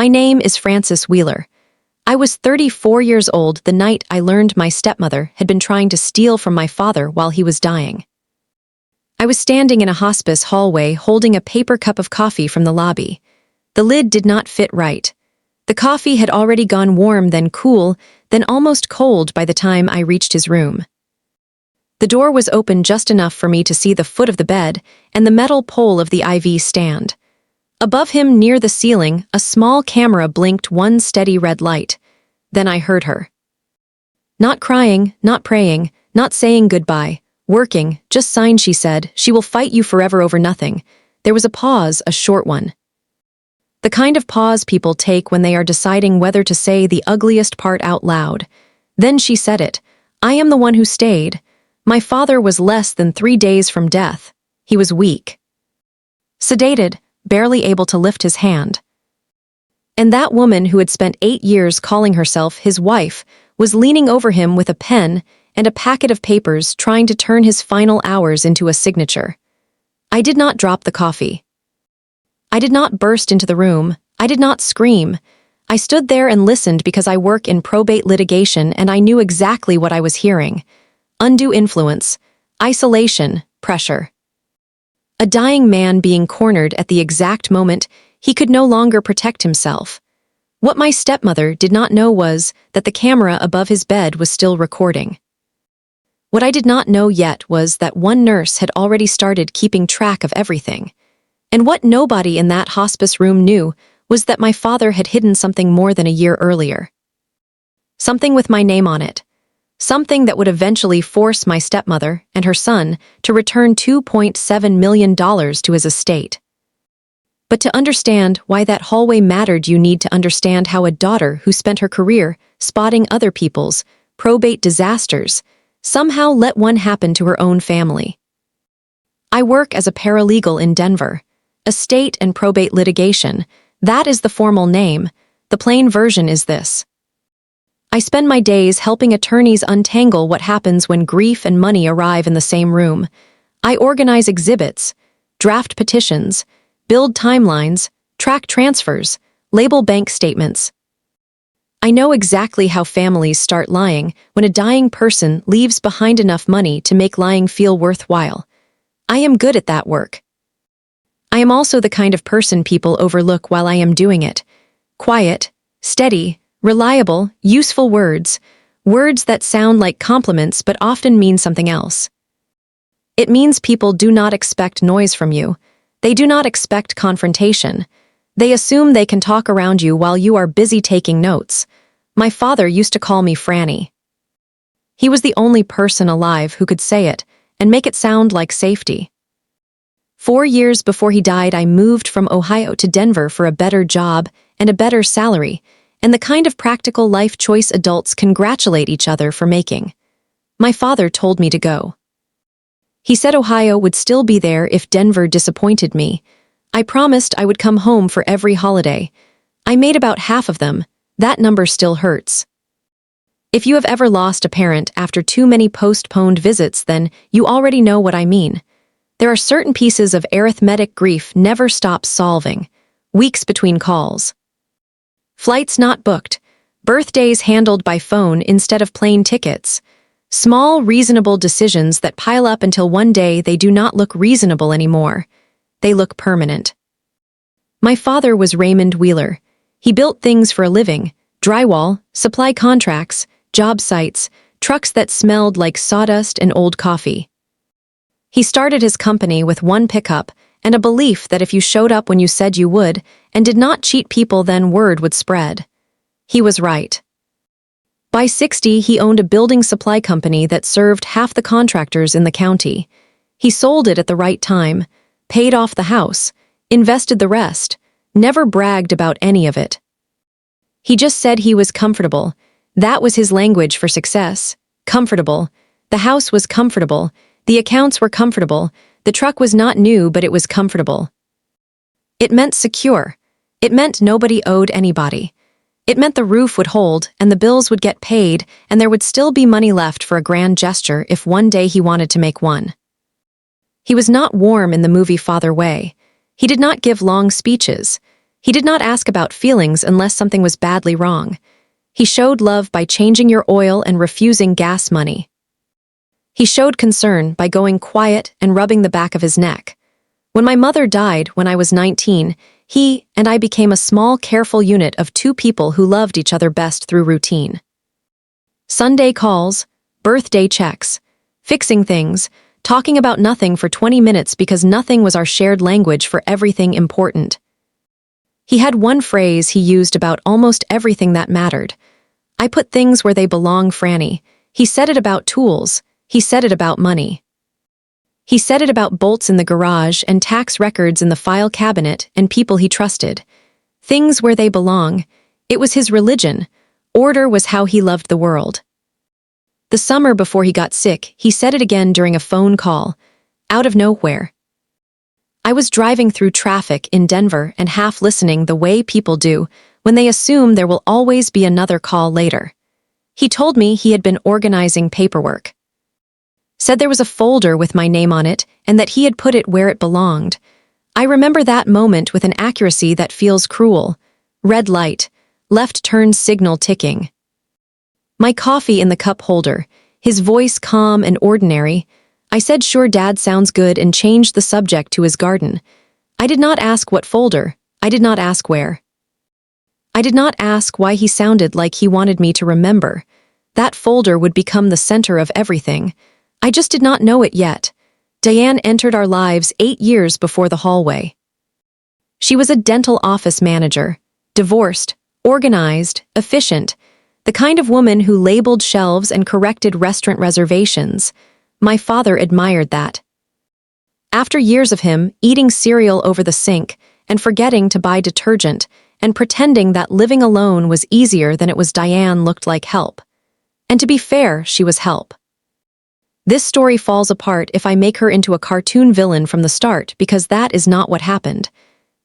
My name is Frances Wheeler. I was 34 years old the night I learned my stepmother had been trying to steal from my father while he was dying. I was standing in a hospice hallway holding a paper cup of coffee from the lobby. The lid did not fit right. The coffee had already gone warm, then cool, then almost cold by the time I reached his room. The door was open just enough for me to see the foot of the bed and the metal pole of the IV stand. Above him, near the ceiling, a small camera blinked one steady red light. Then I heard her. Not crying, not praying, not saying goodbye. Working, just sign, she said. She will fight you forever over nothing. There was a pause, a short one. The kind of pause people take when they are deciding whether to say the ugliest part out loud. Then she said it. I am the one who stayed. My father was less than 3 days from death. He was weak. Sedated, barely able to lift his hand. And that woman who had spent 8 years calling herself his wife was leaning over him with a pen and a packet of papers trying to turn his final hours into a signature. I did not drop the coffee. I did not burst into the room. I did not scream. I stood there and listened because I work in probate litigation and I knew exactly what I was hearing. Undue influence, isolation, pressure. A dying man being cornered at the exact moment he could no longer protect himself. What my stepmother did not know was that the camera above his bed was still recording. What I did not know yet was that one nurse had already started keeping track of everything. And what nobody in that hospice room knew was that my father had hidden something more than a year earlier. Something with my name on it. Something that would eventually force my stepmother and her son to return $2.7 million to his estate. But to understand why that hallway mattered, you need to understand how a daughter who spent her career spotting other people's probate disasters somehow let one happen to her own family. I work as a paralegal in Denver. Estate and probate litigation, that is the formal name. The plain version is this. I spend my days helping attorneys untangle what happens when grief and money arrive in the same room. I organize exhibits, draft petitions, build timelines, track transfers, label bank statements. I know exactly how families start lying when a dying person leaves behind enough money to make lying feel worthwhile. I am good at that work. I am also the kind of person people overlook while I am doing it. Quiet, steady, reliable, useful words. Words that sound like compliments but often mean something else. It means people do not expect noise from you. They do not expect confrontation. They assume they can talk around you while you are busy taking notes. My father used to call me Franny. He was the only person alive who could say it and make it sound like safety. 4 years before he died, I moved from Ohio to Denver for a better job and a better salary, and the kind of practical life choice adults congratulate each other for making. My father told me to go. He said Ohio would still be there if Denver disappointed me. I promised I would come home for every holiday. I made about half of them. That number still hurts. If you have ever lost a parent after too many postponed visits, then you already know what I mean. There are certain pieces of arithmetic grief never stop solving. Weeks between calls. Flights not booked. Birthdays handled by phone instead of plane tickets. Small, reasonable decisions that pile up until one day they do not look reasonable anymore. They look permanent. My father was Raymond Wheeler. He built things for a living: drywall, supply contracts, job sites, trucks that smelled like sawdust and old coffee. He started his company with one pickup and a belief that if you showed up when you said you would and did not cheat people, then word would spread. He was right. By 60, he owned a building supply company that served half the contractors in the county. He sold it at the right time, paid off the house, invested the rest, never bragged about any of it. He just said he was comfortable. That was his language for success. Comfortable. The house was comfortable. The accounts were comfortable. The truck was not new, but it was comfortable. It meant secure. It meant nobody owed anybody. It meant the roof would hold, and the bills would get paid, and there would still be money left for a grand gesture if one day he wanted to make one. He was not warm in the movie father way. He did not give long speeches. He did not ask about feelings unless something was badly wrong. He showed love by changing your oil and refusing gas money. He showed concern by going quiet and rubbing the back of his neck. When my mother died when I was 19, he and I became a small, careful unit of two people who loved each other best through routine. Sunday calls, birthday checks, fixing things, talking about nothing for 20 minutes because nothing was our shared language for everything important. He had one phrase he used about almost everything that mattered. I put things where they belong, Franny. He said it about tools. He said it about money. He said it about bolts in the garage and tax records in the file cabinet and people he trusted. Things where they belong. It was his religion. Order was how he loved the world. The summer before he got sick, he said it again during a phone call, out of nowhere. I was driving through traffic in Denver and half listening the way people do when they assume there will always be another call later. He told me he had been organizing paperwork. Said there was a folder with my name on it and that he had put it where it belonged. I remember that moment with an accuracy that feels cruel. Red light, left turn signal ticking. My coffee in the cup holder, his voice calm and ordinary. I said sure Dad sounds good and changed the subject to his garden. I did not ask what folder. I did not ask where. I did not ask why he sounded like he wanted me to remember. That folder would become the center of everything. I just did not know it yet. Diane entered our lives 8 years before the hallway. She was a dental office manager, divorced, organized, efficient, the kind of woman who labeled shelves and corrected restaurant reservations. My father admired that. After years of him eating cereal over the sink and forgetting to buy detergent and pretending that living alone was easier than it was, Diane looked like help. And to be fair, she was help. This story falls apart if I make her into a cartoon villain from the start because that is not what happened.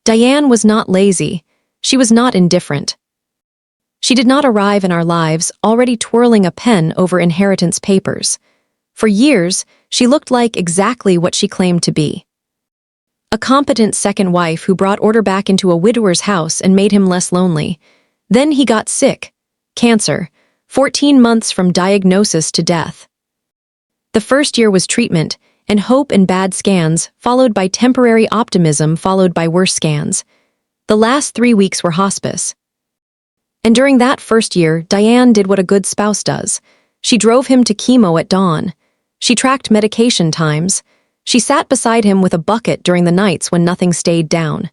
Diane was not lazy. She was not indifferent. She did not arrive in our lives already twirling a pen over inheritance papers. For years, she looked like exactly what she claimed to be. A competent second wife who brought order back into a widower's house and made him less lonely. Then he got sick. Cancer. 14 months from diagnosis to death. The first year was treatment, and hope and bad scans, followed by temporary optimism, followed by worse scans. The last 3 weeks were hospice. And during that first year, Diane did what a good spouse does. She drove him to chemo at dawn. She tracked medication times. She sat beside him with a bucket during the nights when nothing stayed down.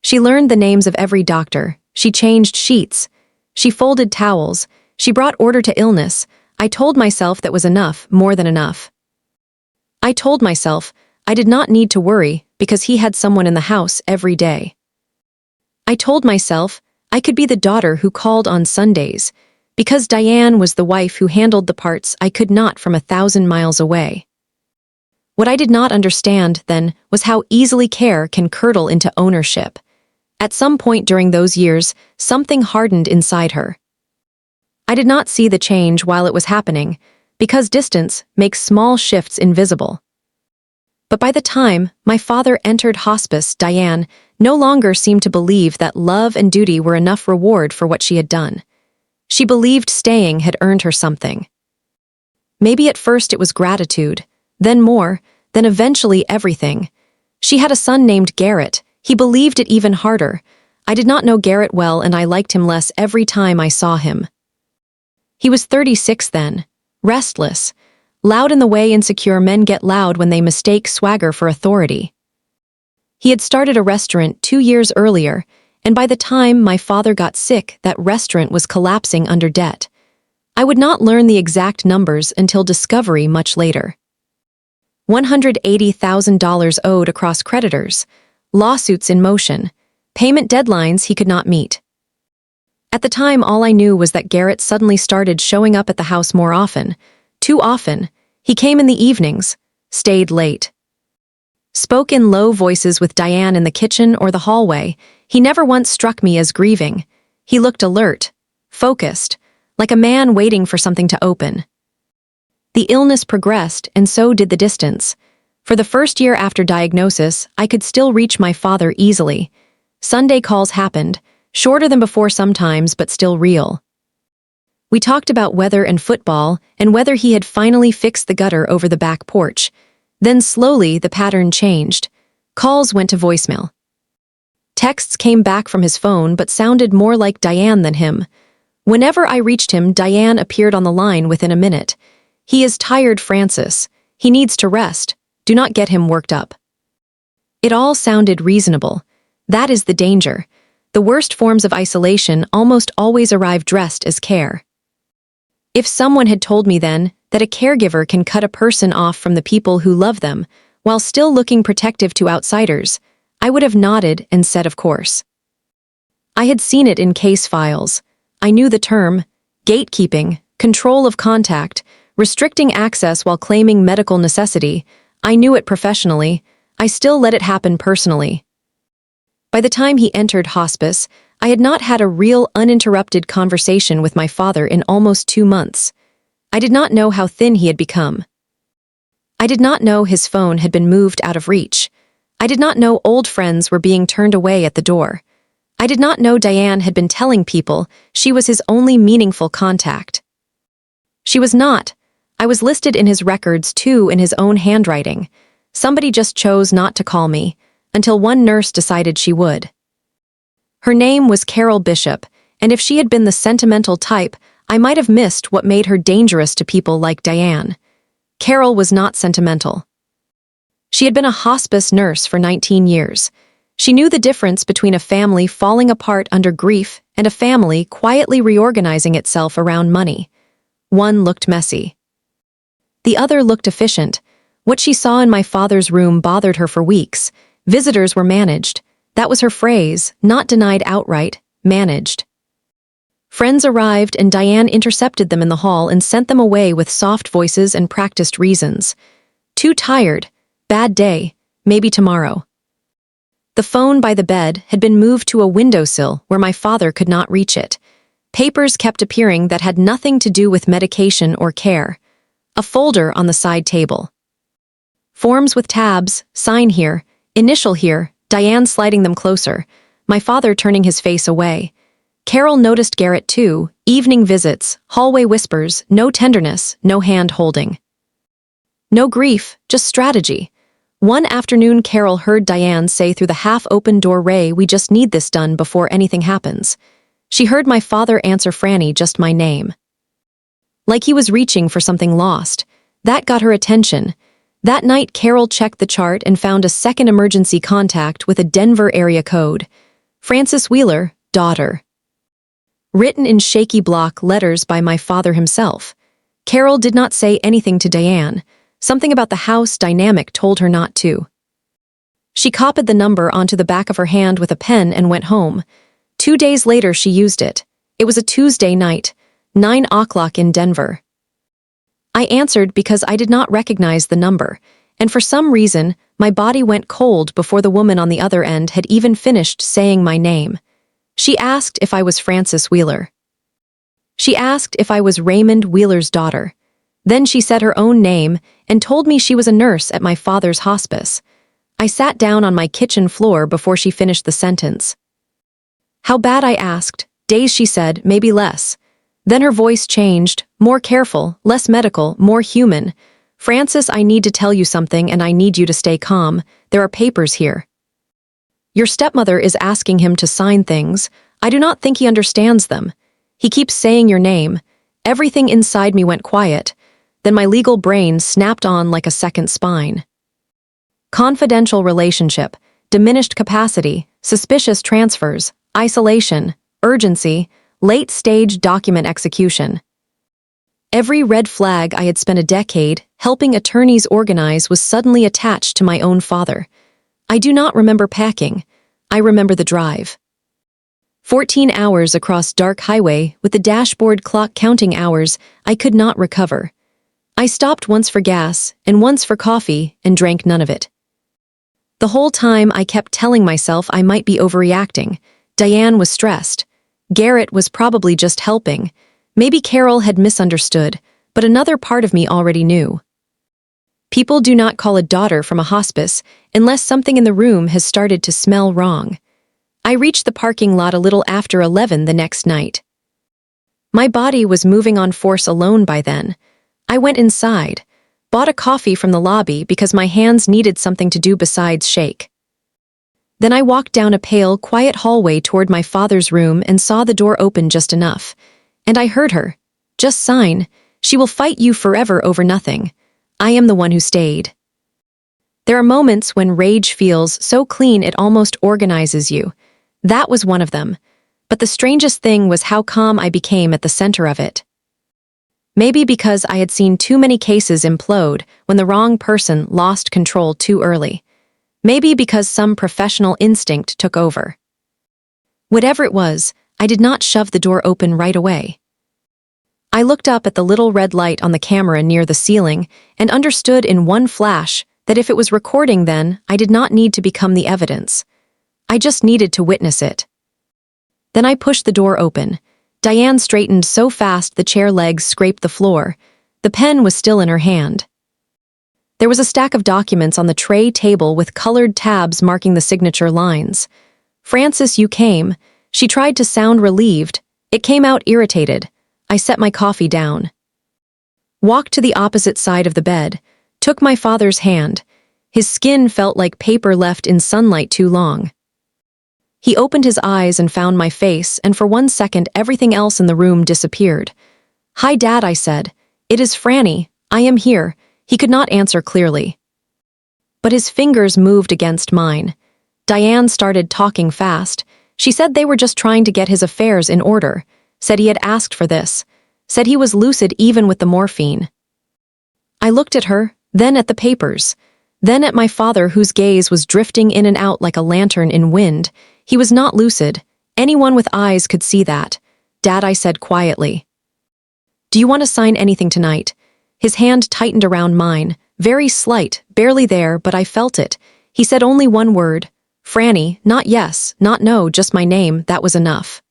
She learned the names of every doctor. She changed sheets. She folded towels. She brought order to illness. I told myself that was enough, more than enough. I told myself I did not need to worry because he had someone in the house every day. I told myself I could be the daughter who called on Sundays because Diane was the wife who handled the parts I could not from 1,000 miles away. What I did not understand then was how easily care can curdle into ownership. At some point during those years, something hardened inside her. I did not see the change while it was happening, because distance makes small shifts invisible. But by the time my father entered hospice, Diane no longer seemed to believe that love and duty were enough reward for what she had done. She believed staying had earned her something. Maybe at first it was gratitude, then more, then eventually everything. She had a son named Garrett. He believed it even harder. I did not know Garrett well, and I liked him less every time I saw him. He was 36 then, restless, loud in the way insecure men get loud when they mistake swagger for authority. He had started a restaurant 2 years earlier, and by the time my father got sick, that restaurant was collapsing under debt. I would not learn the exact numbers until discovery much later. $180,000 owed across creditors, lawsuits in motion, payment deadlines he could not meet. At the time, all I knew was that Garrett suddenly started showing up at the house more often. Too often. He came in the evenings, stayed late. Spoke in low voices with Diane in the kitchen or the hallway. He never once struck me as grieving. He looked alert, focused, like a man waiting for something to open. The illness progressed, and so did the distance. For the first year after diagnosis, I could still reach my father easily. Sunday calls happened, shorter than before sometimes, but still real. We talked about weather and football, and whether he had finally fixed the gutter over the back porch. Then slowly the pattern changed. Calls went to voicemail. Texts came back from his phone but sounded more like Diane than him. Whenever I reached him, Diane appeared on the line within a minute. "He is tired, Francis. He needs to rest. Do not get him worked up." It all sounded reasonable. That is the danger. The worst forms of isolation almost always arrive dressed as care. If someone had told me then that a caregiver can cut a person off from the people who love them while still looking protective to outsiders, I would have nodded and said of course. I had seen it in case files. I knew the term: gatekeeping, control of contact, restricting access while claiming medical necessity. I knew it professionally. I still let it happen personally. By the time he entered hospice, I had not had a real, uninterrupted conversation with my father in almost 2 months. I did not know how thin he had become. I did not know his phone had been moved out of reach. I did not know old friends were being turned away at the door. I did not know Diane had been telling people she was his only meaningful contact. She was not. I was listed in his records too in his own handwriting. Somebody just chose not to call me, until one nurse decided she would. Her name was Carol Bishop, and if she had been the sentimental type, I might have missed what made her dangerous to people like Diane. Carol was not sentimental. She had been a hospice nurse for 19 years. She knew the difference between a family falling apart under grief and a family quietly reorganizing itself around money. One looked messy. The other looked efficient. What she saw in my father's room bothered her for weeks. Visitors were managed. That was her phrase, not denied outright, managed. Friends arrived and Diane intercepted them in the hall and sent them away with soft voices and practiced reasons. Too tired, bad day, maybe tomorrow. The phone by the bed had been moved to a windowsill where my father could not reach it. Papers kept appearing that had nothing to do with medication or care. A folder on the side table. Forms with tabs, sign here, initial here, Diane sliding them closer, my father turning his face away. Carol noticed Garrett too, evening visits, hallway whispers, no tenderness, no hand-holding. No grief, just strategy. One afternoon Carol heard Diane say through the half-open door, "Ray, we just need this done before anything happens." She heard my father answer Franny just my name. Like he was reaching for something lost. That got her attention. That night Carol checked the chart and found a second emergency contact with a Denver area code. Francis Wheeler, daughter. Written in shaky block letters by my father himself. Carol did not say anything to Diane. Something about the house dynamic told her not to. She copied the number onto the back of her hand with a pen and went home. 2 days later she used it. It was a Tuesday night, 9 o'clock in Denver. I answered because I did not recognize the number, and for some reason, my body went cold before the woman on the other end had even finished saying my name. She asked if I was Francis Wheeler. She asked if I was Raymond Wheeler's daughter. Then she said her own name and told me she was a nurse at my father's hospice. I sat down on my kitchen floor before she finished the sentence. How bad, I asked. Days, she said, maybe less. Then her voice changed, more careful, less medical, more human. Francis, I need to tell you something and I need you to stay calm. There are papers here. Your stepmother is asking him to sign things. I do not think he understands them. He keeps saying your name. Everything inside me went quiet. Then my legal brain snapped on like a second spine. Confidential relationship, diminished capacity, suspicious transfers, isolation, urgency, late-stage document execution. Every red flag I had spent a decade helping attorneys organize was suddenly attached to my own father. I do not remember packing. I remember the drive. 14 hours across dark highway with the dashboard clock counting hours I could not recover. I stopped once for gas and once for coffee and drank none of it. The whole time I kept telling myself I might be overreacting. Diane was stressed. Garrett was probably just helping. Maybe Carol had misunderstood, but another part of me already knew. People do not call a daughter from a hospice unless something in the room has started to smell wrong. I reached the parking lot a little after 11 the next night. My body was moving on force alone by then. I went inside, bought a coffee from the lobby because my hands needed something to do besides shake. Then I walked down a pale, quiet hallway toward my father's room and saw the door open just enough. And I heard her. Just sign. She will fight you forever over nothing. I am the one who stayed. There are moments when rage feels so clean it almost organizes you. That was one of them. But the strangest thing was how calm I became at the center of it. Maybe because I had seen too many cases implode when the wrong person lost control too early. Maybe because some professional instinct took over. Whatever it was, I did not shove the door open right away. I looked up at the little red light on the camera near the ceiling and understood in one flash that if it was recording then, I did not need to become the evidence. I just needed to witness it. Then I pushed the door open. Diane straightened so fast the chair legs scraped the floor. The pen was still in her hand. There was a stack of documents on the tray table with colored tabs marking the signature lines. "Francis, you came." She tried to sound relieved. It came out irritated. I set my coffee down. Walked to the opposite side of the bed, took my father's hand. His skin felt like paper left in sunlight too long. He opened his eyes and found my face, and for 1 second everything else in the room disappeared. "Hi, Dad," I said. "It is Franny. I am here." He could not answer clearly. But his fingers moved against mine. Diane started talking fast. She said they were just trying to get his affairs in order. Said he had asked for this. Said he was lucid even with the morphine. I looked at her, then at the papers. Then at my father, whose gaze was drifting in and out like a lantern in wind. He was not lucid. Anyone with eyes could see that. "Dad," I said quietly. "Do you want to sign anything tonight?" His hand tightened around mine, very slight, barely there, but I felt it. He said only one word. "Franny," not yes, not no, just my name, that was enough.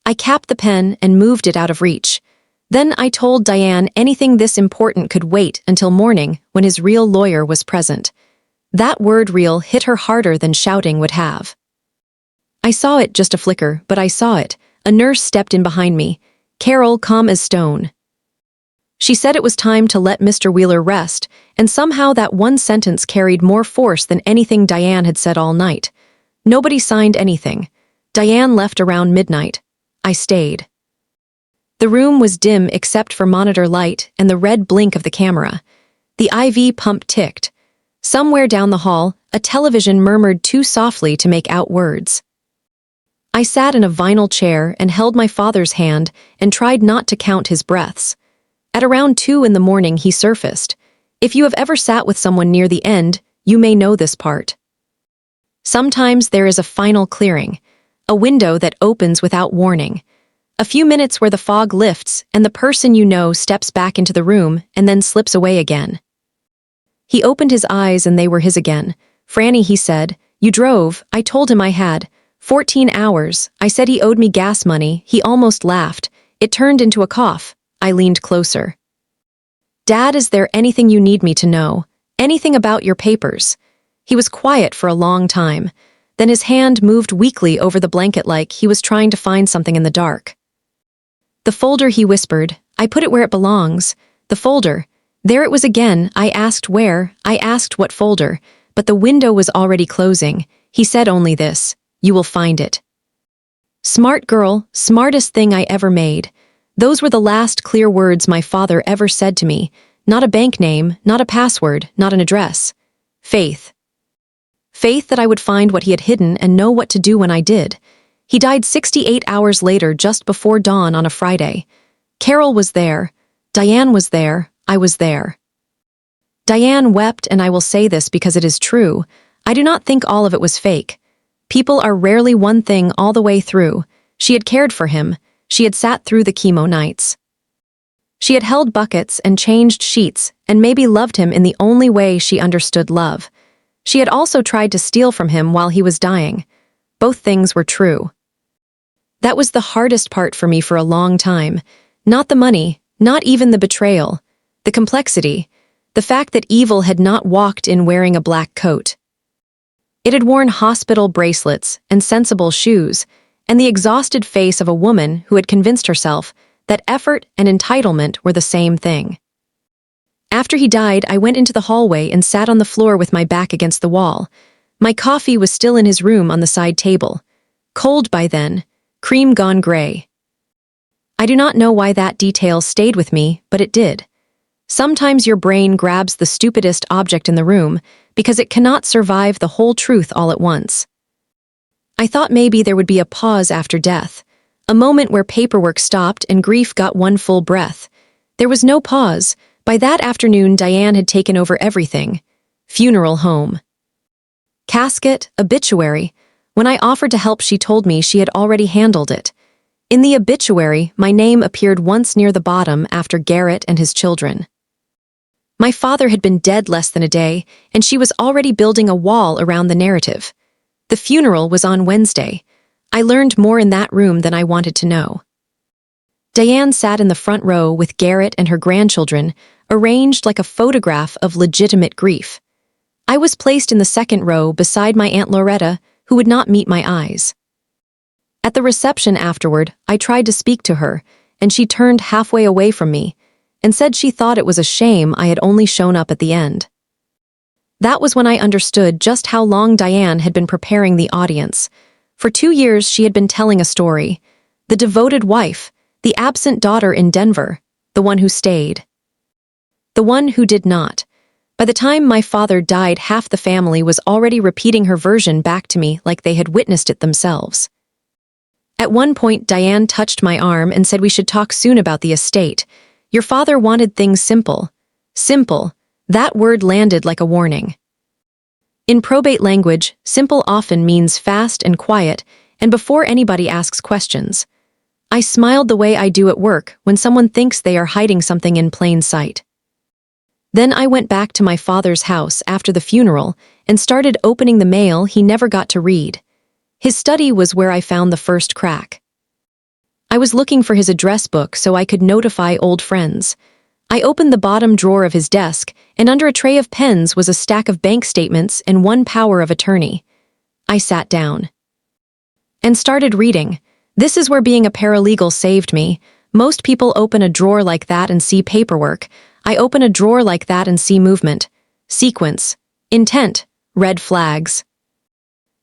I capped the pen and moved it out of reach. Then I told Diane anything this important could wait until morning when his real lawyer was present. That word "real" hit her harder than shouting would have. I saw it, just a flicker, but I saw it. A nurse stepped in behind me. Carol, calm as stone. She said it was time to let Mr. Wheeler rest, and somehow that one sentence carried more force than anything Diane had said all night. Nobody signed anything. Diane left around midnight. I stayed. The room was dim except for monitor light and the red blink of the camera. The IV pump ticked. Somewhere down the hall, a television murmured too softly to make out words. I sat in a vinyl chair and held my father's hand and tried not to count his breaths. At around 2 in the morning he surfaced. If you have ever sat with someone near the end, you may know this part. Sometimes there is a final clearing, a window that opens without warning. A few minutes where the fog lifts and the person you know steps back into the room and then slips away again. He opened his eyes and they were his again. "Franny," he said, "you drove." I told him I had. 14 hours. I said he owed me gas money. He almost laughed. It turned into a cough. I leaned closer. "Dad, is there anything you need me to know? Anything about your papers?" He was quiet for a long time. Then his hand moved weakly over the blanket like he was trying to find something in the dark. "The folder," he whispered. "I put it where it belongs." The folder. There it was again. I asked where. I asked what folder. But the window was already closing. He said only this: "You will find it." Smart girl, smartest thing I ever made. Those were the last clear words my father ever said to me. Not a bank name, not a password, not an address. Faith. Faith that I would find what he had hidden and know what to do when I did. He died 68 hours later, just before dawn on a Friday. Carol was there. Diane was there. I was there. Diane wept, and I will say this because it is true. I do not think all of it was fake. People are rarely one thing all the way through. She had cared for him. She had sat through the chemo nights. She had held buckets and changed sheets and maybe loved him in the only way she understood love. She had also tried to steal from him while he was dying. Both things were true. That was the hardest part for me for a long time. Not the money, not even the betrayal. The complexity. The fact that evil had not walked in wearing a black coat. It had worn hospital bracelets and sensible shoes, and the exhausted face of a woman who had convinced herself that effort and entitlement were the same thing. After he died, I went into the hallway and sat on the floor with my back against the wall. My coffee was still in his room on the side table. Cold by then, cream gone gray. I do not know why that detail stayed with me, but it did. Sometimes your brain grabs the stupidest object in the room because it cannot survive the whole truth all at once. I thought maybe there would be a pause after death, a moment where paperwork stopped and grief got one full breath. There was no pause. By that afternoon, Diane had taken over everything. Funeral home. Casket, obituary. When I offered to help, she told me she had already handled it. In the obituary, my name appeared once near the bottom after Garrett and his children. My father had been dead less than a day, and she was already building a wall around the narrative. The funeral was on Wednesday. I learned more in that room than I wanted to know. Diane sat in the front row with Garrett and her grandchildren, arranged like a photograph of legitimate grief. I was placed in the second row beside my Aunt Loretta, who would not meet my eyes. At the reception afterward, I tried to speak to her, and she turned halfway away from me and said she thought it was a shame I had only shown up at the end. That was when I understood just how long Diane had been preparing the audience. For 2 years, she had been telling a story. The devoted wife, the absent daughter in Denver, the one who stayed. The one who did not. By the time my father died, half the family was already repeating her version back to me like they had witnessed it themselves. At one point, Diane touched my arm and said we should talk soon about the estate. Your father wanted things simple. Simple. That word landed like a warning. In probate language, simple often means fast and quiet, and before anybody asks questions. I smiled the way I do at work when someone thinks they are hiding something in plain sight. Then I went back to my father's house after the funeral and started opening the mail he never got to read. His study was where I found the first crack. I was looking for his address book so I could notify old friends. I opened the bottom drawer of his desk, and under a tray of pens was a stack of bank statements and one power of attorney. I sat down and started reading. This is where being a paralegal saved me. Most people open a drawer like that and see paperwork. I open a drawer like that and see movement, sequence, intent, red flags.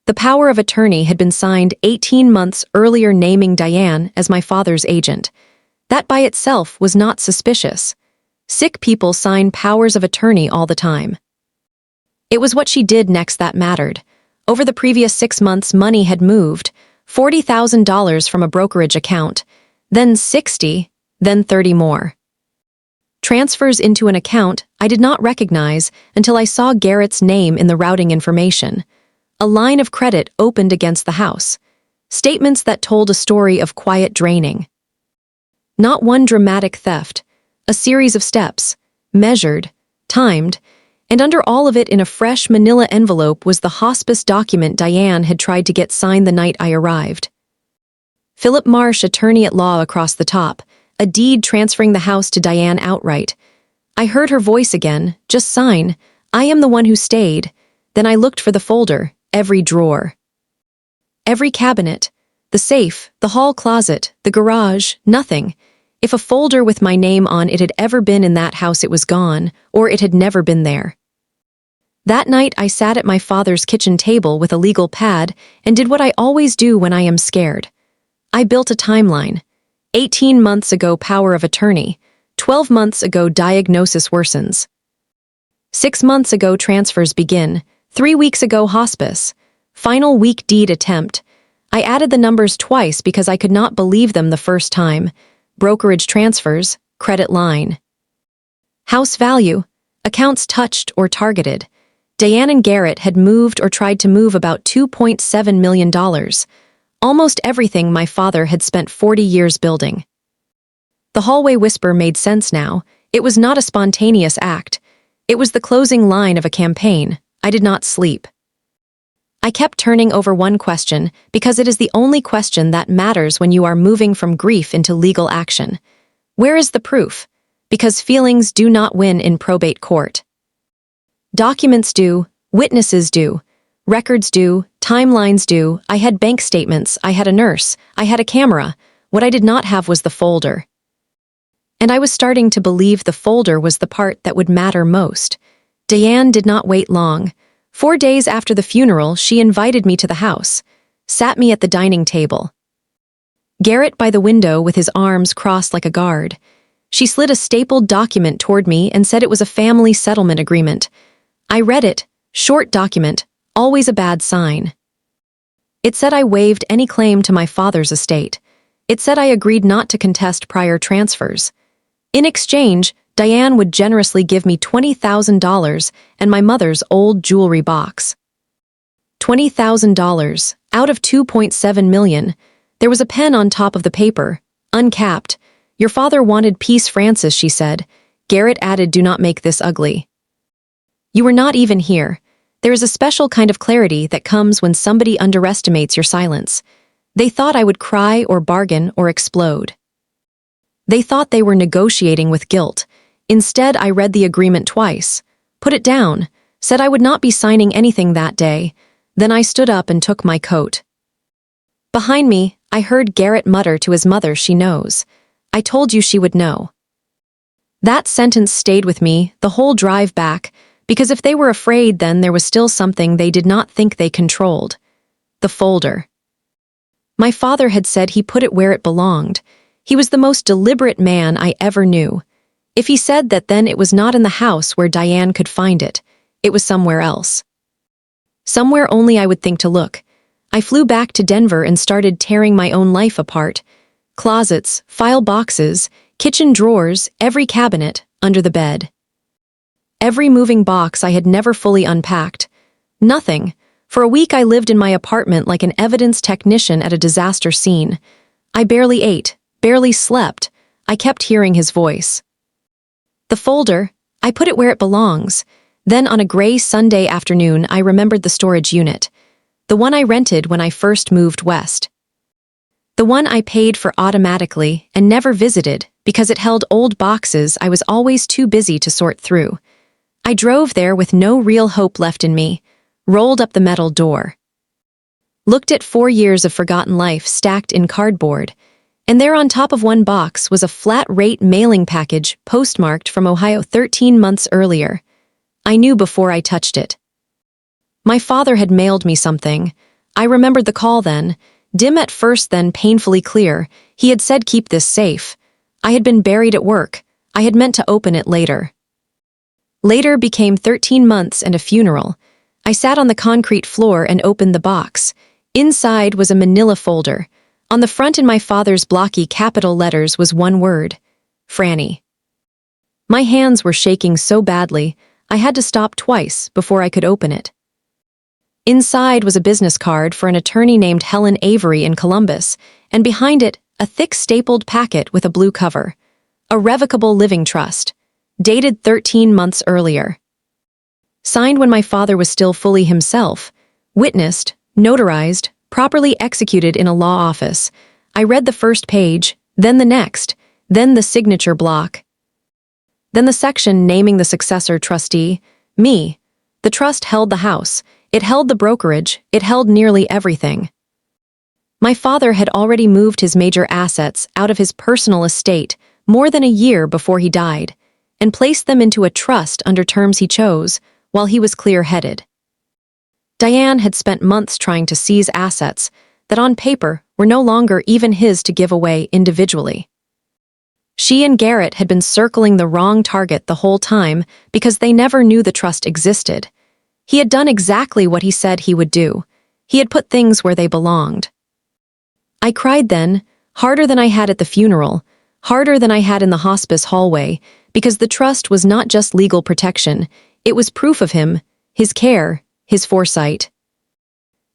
The power of attorney had been signed 18 months earlier, naming Diane as my father's agent. That by itself was not suspicious. Sick people sign powers of attorney all the time. It was what she did next that mattered. Over the previous 6 months, money had moved, $40,000 from a brokerage account, then 60, then 30 more. Transfers into an account I did not recognize until I saw Garrett's name in the routing information. A line of credit opened against the house. Statements that told a story of quiet draining. Not one dramatic theft, a series of steps, measured, timed, and under all of it in a fresh manila envelope was the hospice document Diane had tried to get signed the night I arrived. Philip Marsh, attorney at law, across the top, a deed transferring the house to Diane outright. I heard her voice again, just sign, I am the one who stayed. Then I looked for the folder, every drawer. Every cabinet, the safe, the hall closet, the garage, nothing. If a folder with my name on it had ever been in that house, it was gone, or it had never been there. That night I sat at my father's kitchen table with a legal pad and did what I always do when I am scared. I built a timeline. 18 months ago, power of attorney. 12 months ago, diagnosis worsens. 6 months ago, transfers begin. 3 weeks ago, hospice. Final week deed attempt. I added the numbers twice because I could not believe them the first time. Brokerage transfers, credit line. House value, accounts touched or targeted. Diane and Garrett had moved or tried to move about $2.7 million. Almost everything my father had spent 40 years building. The hallway whisper made sense now. It was not a spontaneous act. It was the closing line of a campaign. I did not sleep. I kept turning over one question because it is the only question that matters when you are moving from grief into legal action. Where is the proof? Because feelings do not win in probate court. Documents do, witnesses do. Records due, timelines due, I had bank statements, I had a nurse, I had a camera. What I did not have was the folder. And I was starting to believe the folder was the part that would matter most. Diane did not wait long. 4 days after the funeral, she invited me to the house, sat me at the dining table. Garrett by the window with his arms crossed like a guard. She slid a stapled document toward me and said it was a family settlement agreement. I read it, short document, always a bad sign. It said I waived any claim to my father's estate. It said I agreed not to contest prior transfers. In exchange, Diane would generously give me $20,000 and my mother's old jewelry box. $20,000, out of $2.7 million. There was a pen on top of the paper, uncapped. Your father wanted peace, Francis, she said. Garrett added, do not make this ugly. You were not even here. There is a special kind of clarity that comes when somebody underestimates your silence. They thought I would cry or bargain or explode. They thought they were negotiating with guilt. Instead, I read the agreement twice, put it down, said I would not be signing anything that day. Then I stood up and took my coat. Behind me, I heard Garrett mutter to his mother, she knows. I told you she would know. That sentence stayed with me the whole drive back, because if they were afraid, then there was still something they did not think they controlled. The folder. My father had said he put it where it belonged. He was the most deliberate man I ever knew. If he said that, then it was not in the house where Diane could find it. It was somewhere else. Somewhere only I would think to look. I flew back to Denver and started tearing my own life apart. Closets, file boxes, kitchen drawers, every cabinet, under the bed. Every moving box I had never fully unpacked. Nothing. For a week I lived in my apartment like an evidence technician at a disaster scene. I barely ate, barely slept. I kept hearing his voice. The folder, I put it where it belongs. Then on a gray Sunday afternoon, I remembered the storage unit. The one I rented when I first moved west. The one I paid for automatically and never visited because it held old boxes I was always too busy to sort through. I drove there with no real hope left in me, rolled up the metal door. Looked at 4 years of forgotten life stacked in cardboard, and there on top of one box was a flat-rate mailing package postmarked from Ohio 13 months earlier. I knew before I touched it. My father had mailed me something. I remembered the call then, dim at first then painfully clear. He had said keep this safe. I had been buried at work. I had meant to open it later. Later became 13 months and a funeral. I sat on the concrete floor and opened the box. Inside was a manila folder. On the front in my father's blocky capital letters was one word: Franny. My hands were shaking so badly, I had to stop twice before I could open it. Inside was a business card for an attorney named Helen Avery in Columbus, and behind it, a thick stapled packet with a blue cover. A revocable living trust, dated 13 months earlier. Signed when my father was still fully himself, witnessed, notarized, properly executed in a law office. I read the first page, then the next, then the signature block. Then the section naming the successor trustee, me. The trust held the house. It held the brokerage, it held nearly everything. My father had already moved his major assets out of his personal estate more than a year before he died, and placed them into a trust under terms he chose, while he was clear-headed. Diane had spent months trying to seize assets that on paper were no longer even his to give away individually. She and Garrett had been circling the wrong target the whole time because they never knew the trust existed. He had done exactly what he said he would do. He had put things where they belonged. I cried then, harder than I had at the funeral, harder than I had in the hospice hallway, because the trust was not just legal protection, it was proof of him, his care, his foresight.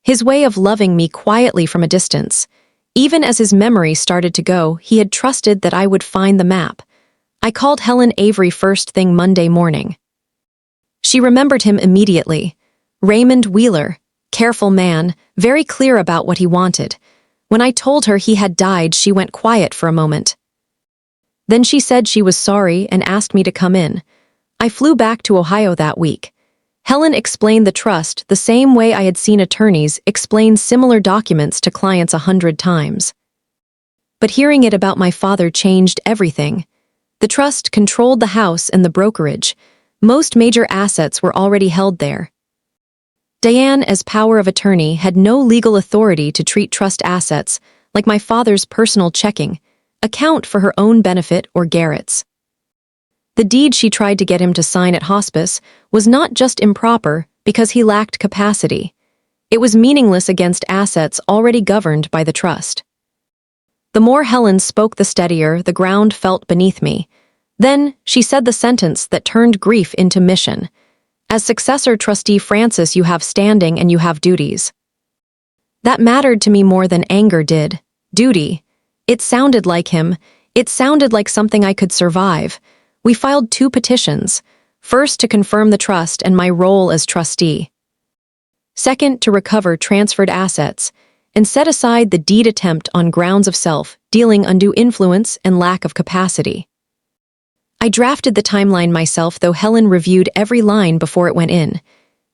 His way of loving me quietly from a distance. Even as his memory started to go, he had trusted that I would find the map. I called Helen Avery first thing Monday morning. She remembered him immediately. Raymond Wheeler, careful man, very clear about what he wanted. When I told her he had died, she went quiet for a moment. Then she said she was sorry and asked me to come in. I flew back to Ohio that week. Helen explained the trust the same way I had seen attorneys explain similar documents to clients 100 times. But hearing it about my father changed everything. The trust controlled the house and the brokerage. Most major assets were already held there. Diane, as power of attorney, had no legal authority to treat trust assets, like my father's personal checking, account for her own benefit or Garrett's. The deed she tried to get him to sign at hospice was not just improper because he lacked capacity. It was meaningless against assets already governed by the trust. The more Helen spoke, the steadier the ground felt beneath me. Then she said the sentence that turned grief into mission. As successor trustee Francis, you have standing and you have duties. That mattered to me more than anger did. Duty. It sounded like him. It sounded like something I could survive. We filed 2 petitions. First, to confirm the trust and my role as trustee. Second, to recover transferred assets and set aside the deed attempt on grounds of self-dealing, undue influence, and lack of capacity. I drafted the timeline myself, though Helen reviewed every line before it went in.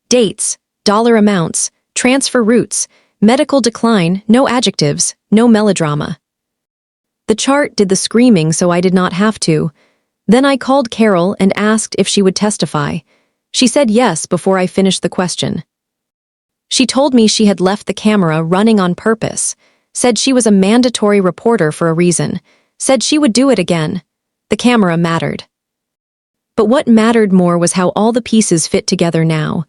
Dates, dollar amounts, transfer routes, medical decline, no adjectives, no melodrama. The chart did the screaming, so I did not have to. Then I called Carol and asked if she would testify. She said yes before I finished the question. She told me she had left the camera running on purpose, said she was a mandatory reporter for a reason, said she would do it again. The camera mattered. But what mattered more was how all the pieces fit together now.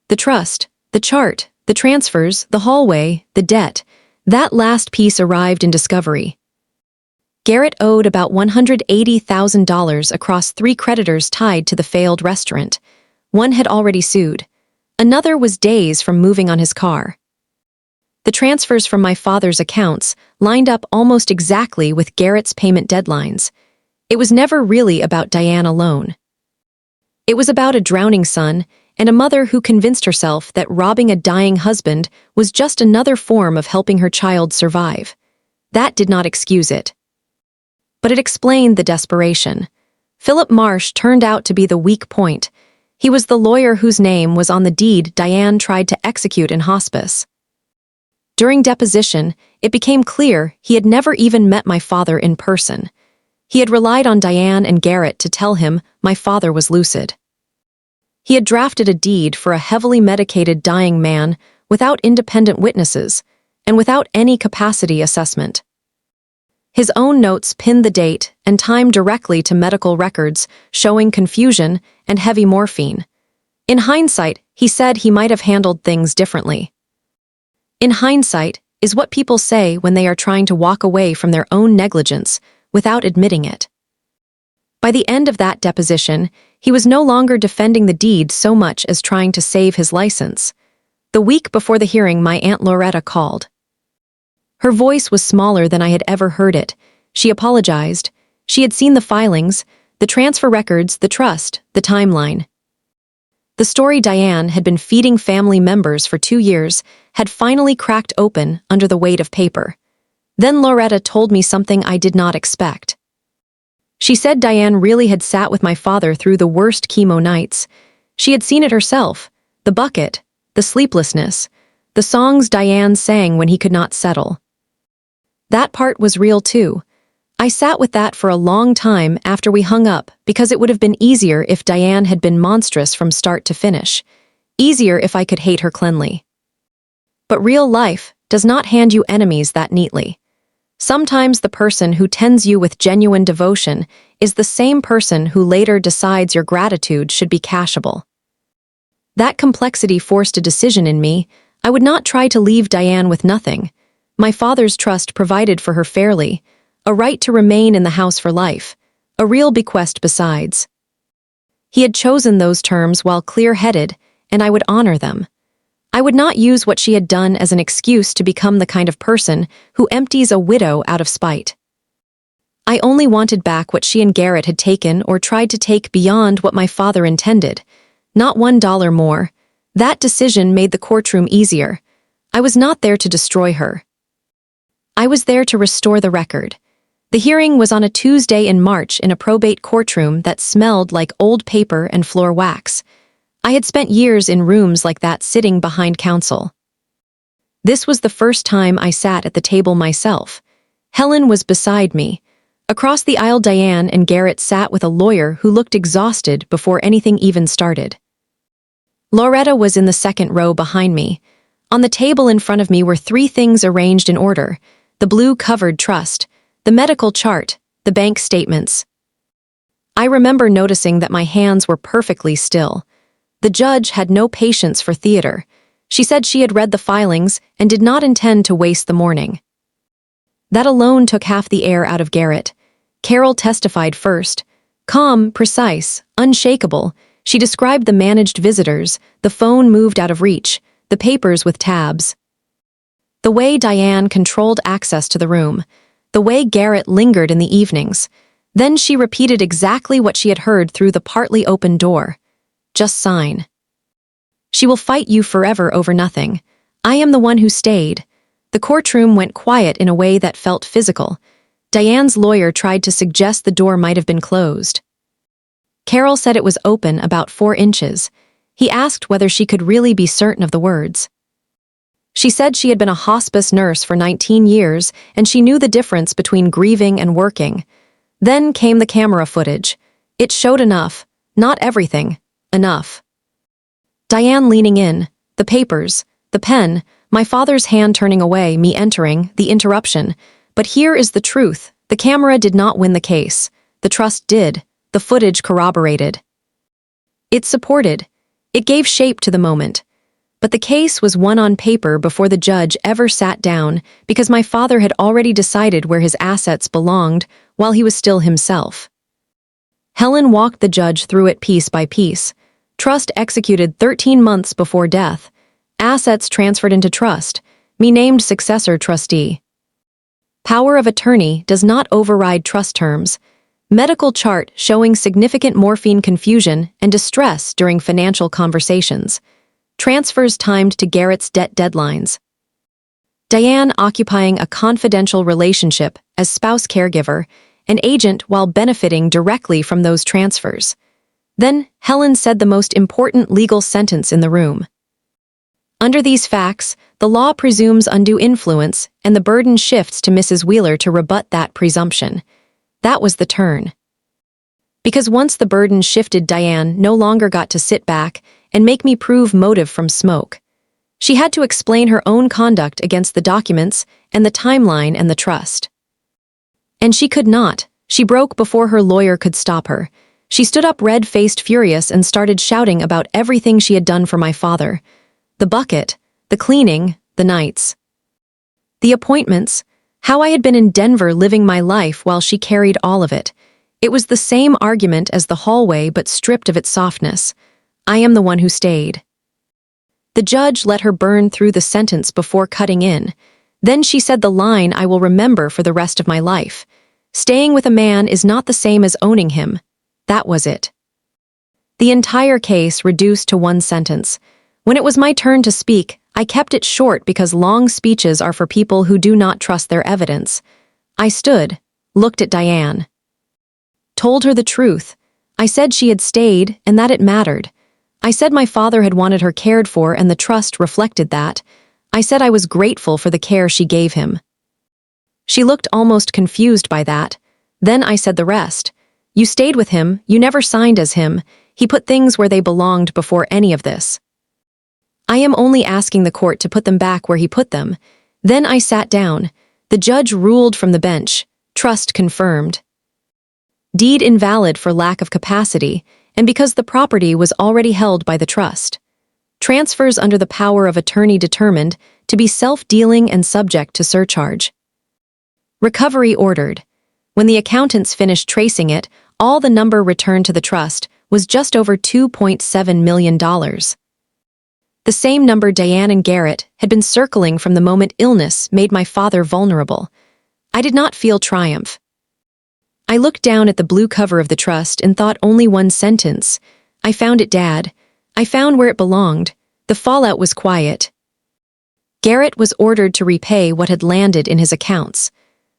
The trust, the chart, the transfers, the hallway, the debt. That last piece arrived in discovery. Garrett owed about $180,000 across 3 creditors tied to the failed restaurant. One had already sued. Another was days from moving on his car. The transfers from my father's accounts lined up almost exactly with Garrett's payment deadlines. It was never really about Diane alone. It was about a drowning son and a mother who convinced herself that robbing a dying husband was just another form of helping her child survive. That did not excuse it. But it explained the desperation. Philip Marsh turned out to be the weak point. He was the lawyer whose name was on the deed Diane tried to execute in hospice. During deposition, it became clear he had never even met my father in person. He had relied on Diane and Garrett to tell him my father was lucid. He had drafted a deed for a heavily medicated dying man without independent witnesses and without any capacity assessment. His own notes pinned the date and time directly to medical records showing confusion and heavy morphine. In hindsight, he said he might have handled things differently. In hindsight is what people say when they are trying to walk away from their own negligence without admitting it. By the end of that deposition, he was no longer defending the deed so much as trying to save his license. The week before the hearing, my Aunt Loretta called. Her voice was smaller than I had ever heard it. She apologized. She had seen the filings, the transfer records, the trust, the timeline. The story Diane had been feeding family members for 2 years had finally cracked open under the weight of paper. Then Loretta told me something I did not expect. She said Diane really had sat with my father through the worst chemo nights. She had seen it herself, the bucket, the sleeplessness, the songs Diane sang when he could not settle. That part was real too. I sat with that for a long time after we hung up because it would have been easier if Diane had been monstrous from start to finish. Easier if I could hate her cleanly. But real life does not hand you enemies that neatly. Sometimes the person who tends you with genuine devotion is the same person who later decides your gratitude should be cashable. That complexity forced a decision in me. I would not try to leave Diane with nothing. My father's trust provided for her fairly, a right to remain in the house for life, a real bequest besides. He had chosen those terms while clear-headed, and I would honor them. I would not use what she had done as an excuse to become the kind of person who empties a widow out of spite. I only wanted back what she and Garrett had taken or tried to take beyond what my father intended, not $1 more. That decision made the courtroom easier. I was not there to destroy her. I was there to restore the record. The hearing was on a Tuesday in March in a probate courtroom that smelled like old paper and floor wax. I had spent years in rooms like that sitting behind counsel. This was the first time I sat at the table myself. Helen was beside me. Across the aisle, Diane and Garrett sat with a lawyer who looked exhausted before anything even started. Loretta was in the second row behind me. On the table in front of me were three things arranged in order: the blue-covered trust, the medical chart, the bank statements. I remember noticing that my hands were perfectly still. The judge had no patience for theater. She said she had read the filings and did not intend to waste the morning. That alone took half the air out of Garrett. Carol testified first. Calm, precise, unshakable, she described the managed visitors, the phone moved out of reach, the papers with tabs. The way Diane controlled access to the room, the way Garrett lingered in the evenings. Then she repeated exactly what she had heard through the partly open door. Just sign. She will fight you forever over nothing. I am the one who stayed. The courtroom went quiet in a way that felt physical. Diane's lawyer tried to suggest the door might have been closed. Carol said it was open about 4 inches. He asked whether she could really be certain of the words. She said she had been a hospice nurse for 19 years and she knew the difference between grieving and working. Then came the camera footage. It showed enough, not everything, enough. Diane leaning in, the papers, the pen, my father's hand turning away, me entering, the interruption. But here is the truth. The camera did not win the case. The trust did. The footage corroborated. It supported. It gave shape to the moment. But the case was won on paper before the judge ever sat down because my father had already decided where his assets belonged while he was still himself. Helen walked the judge through it piece by piece. Trust executed 13 months before death. Assets transferred into trust. Me named successor trustee. Power of attorney does not override trust terms. Medical chart showing significant morphine confusion and distress during financial conversations. Transfers timed to Garrett's debt deadlines. Diane occupying a confidential relationship as spouse caregiver, an agent while benefiting directly from those transfers. Then Helen said the most important legal sentence in the room. Under these facts, the law presumes undue influence and the burden shifts to Mrs. Wheeler to rebut that presumption. That was the turn. Because once the burden shifted, Diane no longer got to sit back and make me prove motive from smoke. She had to explain her own conduct against the documents and the timeline and the trust. And she could not. She broke before her lawyer could stop her. She stood up red-faced, furious, and started shouting about everything she had done for my father. The bucket, the cleaning, the nights. The appointments, how I had been in Denver living my life while she carried all of it. It was the same argument as the hallway but stripped of its softness. I am the one who stayed. The judge let her burn through the sentence before cutting in. Then she said the line I will remember for the rest of my life. Staying with a man is not the same as owning him. That was it. The entire case reduced to one sentence. When it was my turn to speak, I kept it short because long speeches are for people who do not trust their evidence. I stood, looked at Diane. Told her the truth. I said she had stayed and that it mattered. I said my father had wanted her cared for and the trust reflected that. I said I was grateful for the care she gave him. She looked almost confused by that. Then I said the rest. You stayed with him, you never signed as him. He put things where they belonged before any of this. I am only asking the court to put them back where he put them. Then I sat down. The judge ruled from the bench. Trust confirmed. Deed invalid for lack of capacity, and because the property was already held by the trust. Transfers under the power of attorney determined to be self-dealing and subject to surcharge. Recovery ordered. When the accountants finished tracing it, all the number returned to the trust was just over $2.7 million. The same number Diane and Garrett had been circling from the moment illness made my father vulnerable. I did not feel triumph. I looked down at the blue cover of the trust and thought only one sentence. I found it, Dad. I found where it belonged. The fallout was quiet. Garrett was ordered to repay what had landed in his accounts.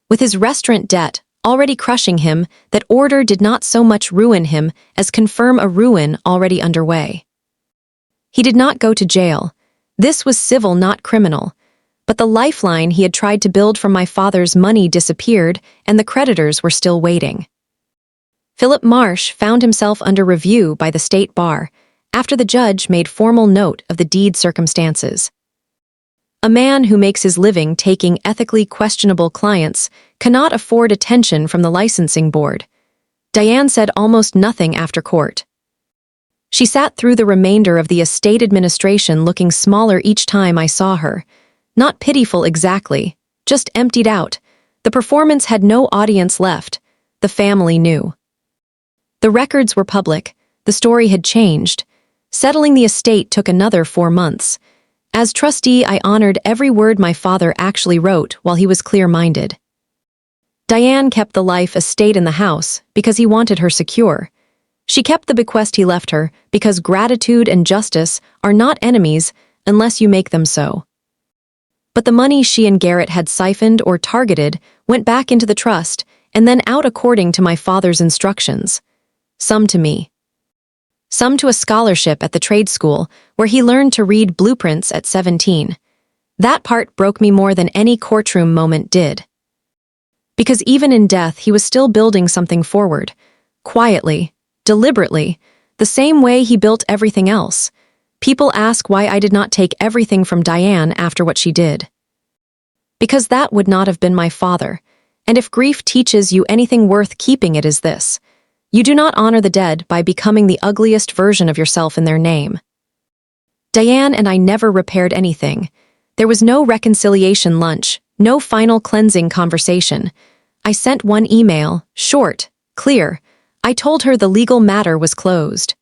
With his restaurant debt already crushing him, that order did not so much ruin him as confirm a ruin already underway. He did not go to jail. This was civil, not criminal. But the lifeline he had tried to build from my father's money disappeared, and the creditors were still waiting. Philip Marsh found himself under review by the state bar after the judge made formal note of the deed circumstances. A man who makes his living taking ethically questionable clients cannot afford attention from the licensing board. Diane said almost nothing after court. She sat through the remainder of the estate administration looking smaller each time I saw her. Not pitiful exactly, just emptied out. The performance had no audience left. The family knew. The records were public. The story had changed. Settling the estate took another 4 months. As trustee, I honored every word my father actually wrote while he was clear-minded. Diane kept the life estate in the house because he wanted her secure. She kept the bequest he left her because gratitude and justice are not enemies unless you make them so. But the money she and Garrett had siphoned or targeted went back into the trust and then out according to my father's instructions. Some to me. Some to a scholarship at the trade school where he learned to read blueprints at 17. That part broke me more than any courtroom moment did. Because even in death, he was still building something forward. Quietly, deliberately, the same way he built everything else. People ask why I did not take everything from Diane after what she did. Because that would not have been my father. And if grief teaches you anything worth keeping, it is this. You do not honor the dead by becoming the ugliest version of yourself in their name. Diane and I never repaired anything. There was no reconciliation lunch, no final cleansing conversation. I sent one email, short, clear. I told her the legal matter was closed.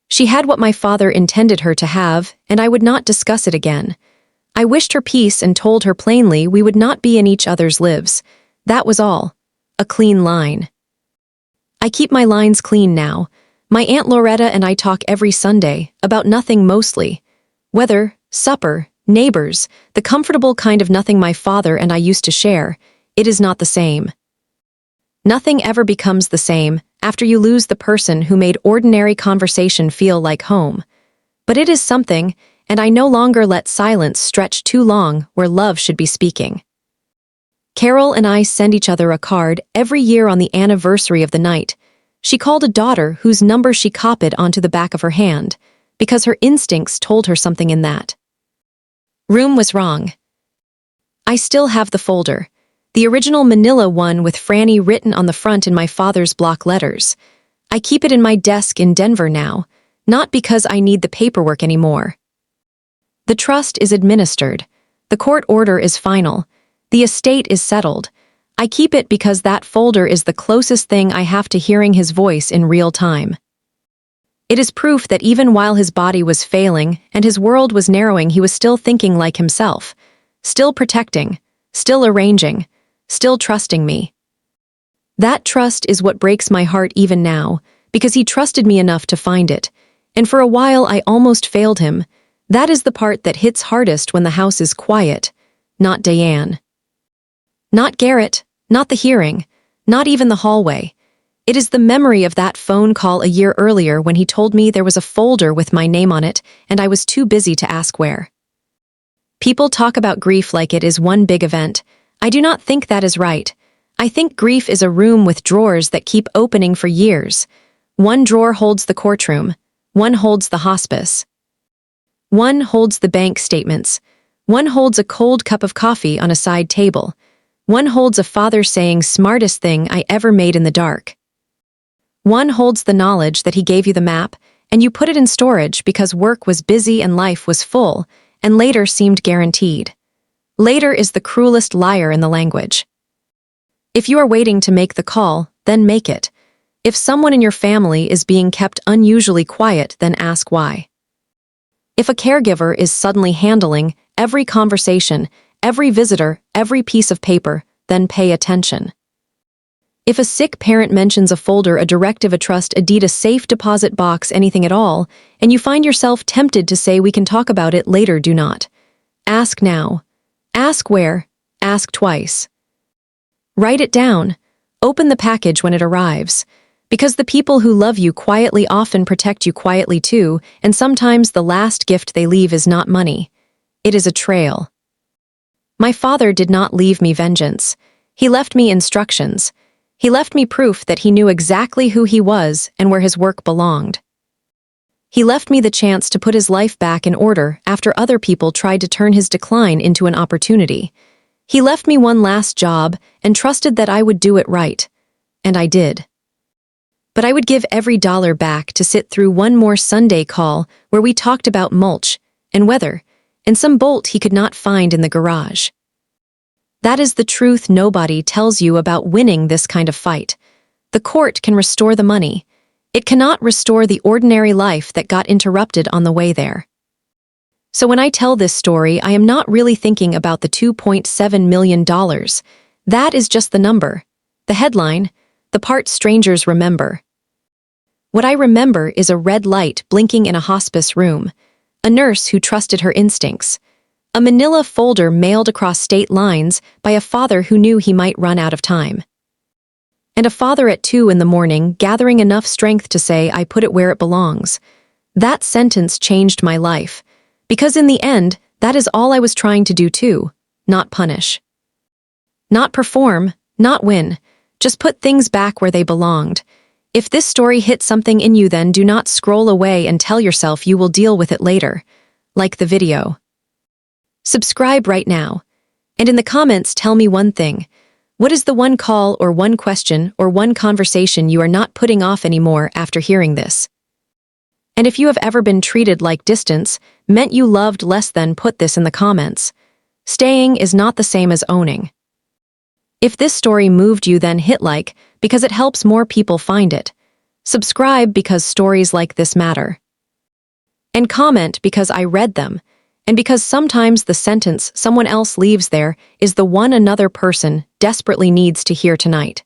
She had what my father intended her to have, and I would not discuss it again. I wished her peace and told her plainly we would not be in each other's lives. That was all. A clean line. I keep my lines clean now. My Aunt Loretta and I talk every Sunday, about nothing mostly. Weather, supper, neighbors, the comfortable kind of nothing my father and I used to share. It is not the same. Nothing ever becomes the same after you lose the person who made ordinary conversation feel like home. But it is something, and I no longer let silence stretch too long where love should be speaking. Carol and I send each other a card every year on the anniversary of the night. She called a daughter whose number she copied onto the back of her hand, because her instincts told her something in that room was wrong. I still have the folder. The original manila one with Franny written on the front in my father's block letters. I keep it in my desk in Denver now, not because I need the paperwork anymore. The trust is administered. The court order is final. The estate is settled. I keep it because that folder is the closest thing I have to hearing his voice in real time. It is proof that even while his body was failing and his world was narrowing, he was still thinking like himself, still protecting, still arranging, still trusting me. That trust is what breaks my heart even now, because he trusted me enough to find it, and for a while I almost failed him. That is the part that hits hardest when the house is quiet, not Diane. Not Garrett, not the hearing, not even the hallway. It is the memory of that phone call a year earlier when he told me there was a folder with my name on it and I was too busy to ask where. People talk about grief like it is one big event. I do not think that is right. I think grief is a room with drawers that keep opening for years. One drawer holds the courtroom. One holds the hospice. One holds the bank statements. One holds a cold cup of coffee on a side table. One holds a father saying smartest thing I ever made in the dark. One holds the knowledge that he gave you the map, and you put it in storage because work was busy and life was full, and later seemed guaranteed. Later is the cruelest liar in the language. If you are waiting to make the call, then make it. If someone in your family is being kept unusually quiet, then ask why. If a caregiver is suddenly handling every conversation, every visitor, every piece of paper, then pay attention. If a sick parent mentions a folder, a directive, a trust, a deed, a safe deposit box, anything at all, and you find yourself tempted to say we can talk about it later, do not. Ask now. Ask where. Ask twice. Write it down. Open the package when it arrives. Because the people who love you quietly often protect you quietly too, and sometimes the last gift they leave is not money. It is a trail. My father did not leave me vengeance. He left me instructions. He left me proof that he knew exactly who he was and where his work belonged. He left me the chance to put his life back in order after other people tried to turn his decline into an opportunity. He left me one last job and trusted that I would do it right. And I did. But I would give every dollar back to sit through one more Sunday call where we talked about mulch and weather and some bolt he could not find in the garage. That is the truth nobody tells you about winning this kind of fight. The court can restore the money. It cannot restore the ordinary life that got interrupted on the way there. So when I tell this story, I am not really thinking about the $2.7 million. That is just the number, the headline, the part strangers remember. What I remember is a red light blinking in a hospice room, a nurse who trusted her instincts, a manila folder mailed across state lines by a father who knew he might run out of time. And a father at 2 a.m. gathering enough strength to say, "I put it where it belongs." That sentence changed my life, because in the end, that is all I was trying to do too, not punish. Not perform, not win, just put things back where they belonged. If this story hit something in you, then do not scroll away and tell yourself you will deal with it later. Like the video. Subscribe right now. And in the comments, tell me one thing. What is the one call or one question or one conversation you are not putting off anymore after hearing this? And if you have ever been treated like distance meant you loved less than, put this in the comments. Staying is not the same as owning. If this story moved you, then hit like, because it helps more people find it. Subscribe because stories like this matter. And comment because I read them, and because sometimes the sentence someone else leaves there is the one another person desperately needs to hear tonight.